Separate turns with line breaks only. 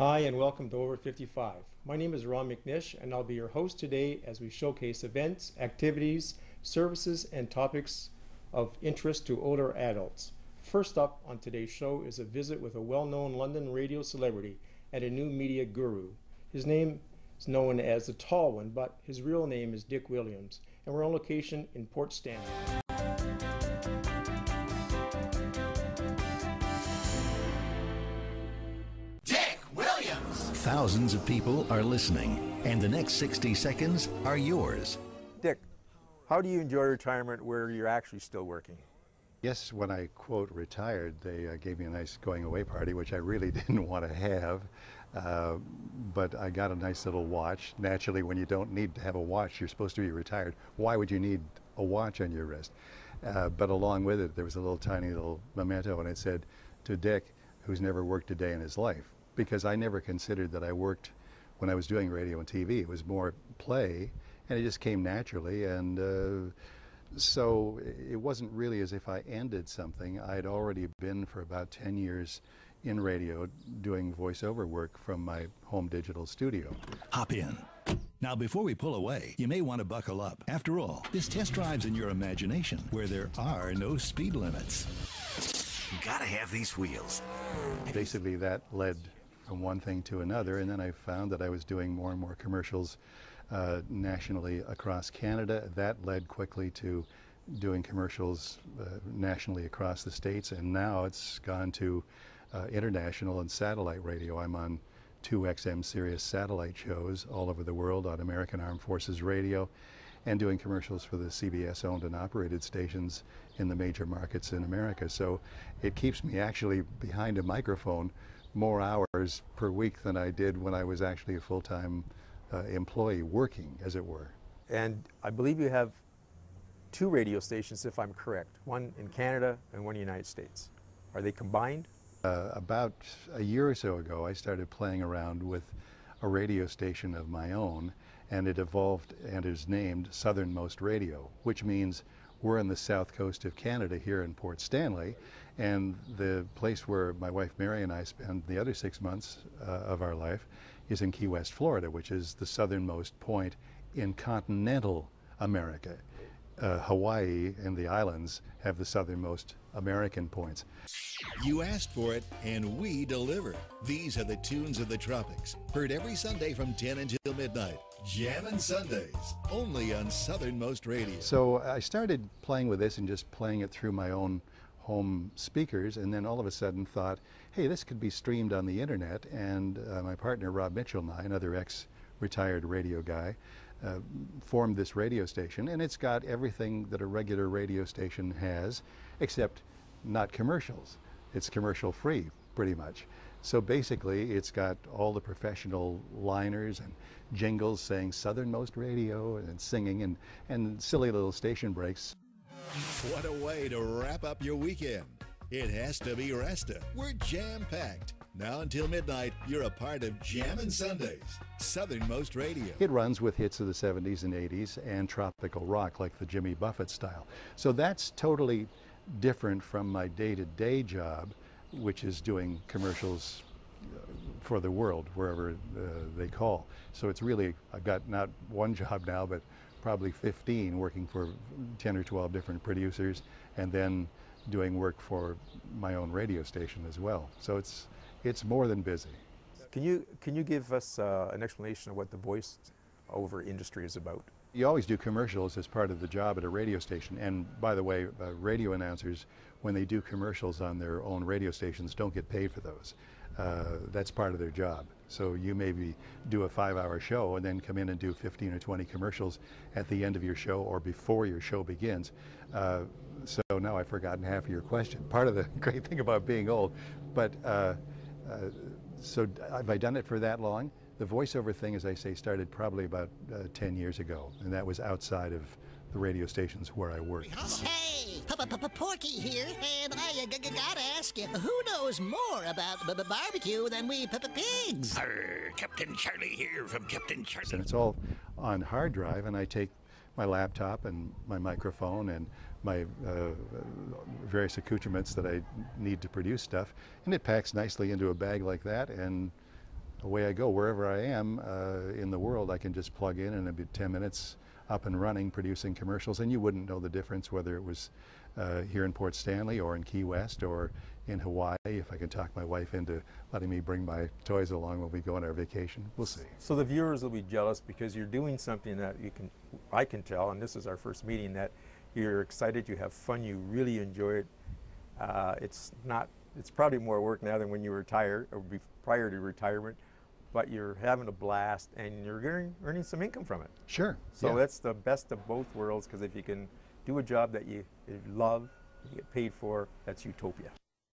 Hi and welcome to Over 55. My name is Ron McNish and I'll be your host today as we showcase events, activities, services, and topics of interest to older adults. First up on today's show is a visit with a well-known London radio celebrity and a new media guru. His name is known as the Tall One, but his real name is Dick Williams, and we're on location in Port Stanley.
Thousands of people are listening, and the next 60 seconds are yours.
Dick, how do you enjoy retirement where you're actually still working?
Yes, when I, quote, retired, they gave me a nice going-away party, which I really didn't want to have. But I got a nice little watch. Naturally, when you don't need to have a watch, you're supposed to be retired. Why would you need a watch on your wrist? But along with it, there was a little tiny little memento, and it said, "To Dick, who's never worked a day in his life." Because I never considered that I worked when I was doing radio and TV. It was more play, and it just came naturally. And so it wasn't really as if I ended something. I'd already been for about 10 years in radio doing voiceover work from my home digital studio.
Hop in. Now, before we pull away, you may want to buckle up. After all, this test drive's in your imagination, where there are no speed limits. You gotta have these wheels.
Basically, that led from one thing to another, and then I found that I was doing more and more commercials nationally across Canada. That led quickly to doing commercials nationally across the States, and now it's gone to international and satellite radio. I'm on 2 XM Sirius satellite shows all over the world on American Armed Forces Radio, and doing commercials for the CBS owned and operated stations in the major markets in America. So it keeps me actually behind a microphone more hours per week than I did when I was actually a full-time employee working, as it were.
And I believe you have 2 radio stations, if I'm correct, one in Canada and one in the United States. Are they combined?
About a year or so ago, I started playing around with a radio station of my own, and it evolved and is named Southernmost Radio, which means we're on the south coast of Canada here in Port Stanley, and the place where my wife Mary and I spend the other 6 months of our life is in Key West, Florida, which is the southernmost point in continental America. Hawaii and the islands have the southernmost American points.
You asked for it, and we deliver. These are the tunes of the tropics, heard every Sunday from 10 until midnight. Jammin' Sundays, only on Southernmost Radio.
So I started playing with this and just playing it through my own home speakers, and then all of a sudden thought, hey, this could be streamed on the internet. And my partner Rob Mitchell and I, another ex-retired radio guy, formed this radio station, and it's got everything that a regular radio station has, except not commercials. It's commercial free, pretty much. So basically, it's got all the professional liners and jingles saying Southernmost Radio and singing and silly little station breaks.
What a way to wrap up your weekend. It has to be Resta. We're jam-packed. Now until midnight, you're a part of Jammin' Sundays, Southernmost Radio.
It runs with hits of the 70s and 80s and tropical rock like the Jimmy Buffett style. So that's totally different from my day-to-day job, which is doing commercials for the world, wherever they call. So it's really, I've got not one job now, but probably 15, working for 10 or 12 different producers, and then doing work for my own radio station as well. So it's more than busy.
Can you give us an explanation of what the voice-over industry is about?
You always do commercials as part of the job at a radio station. And by the way, radio announcers, when they do commercials on their own radio stations, don't get paid for those. That's part of their job. So you maybe do a 5-hour show and then come in and do 15 or 20 commercials at the end of your show or before your show begins. So now I've forgotten half of your question. Part of the great thing about being old, but so have I done it for that long? The voiceover thing, as I say, started probably about 10 years ago, and that was outside of the radio stations where I worked.
Hey, Porky here, and I gotta ask you, who knows more about barbecue than we pigs?
Captain Charlie here from Captain Charlie.
And it's all on hard drive, and I take my laptop and my microphone and my various accoutrements that I need to produce stuff, and it packs nicely into a bag like that, and away I go. Wherever I am in the world, I can just plug in and it'll be 10 minutes up and running, producing commercials, and you wouldn't know the difference whether it was here in Port Stanley or in Key West or in Hawaii, if I can talk my wife into letting me bring my toys along when we go on our vacation. We'll see.
So the viewers will be jealous because you're doing something that I can tell, and this is our first meeting, that you're excited, you have fun, you really enjoy it. It's probably more work now than when you retired or prior to retirement, but you're having a blast and you're earning some income from it.
Sure.
So
yeah.
that's the best of both worlds, because if you can do a job that you love, you get paid for, that's utopia.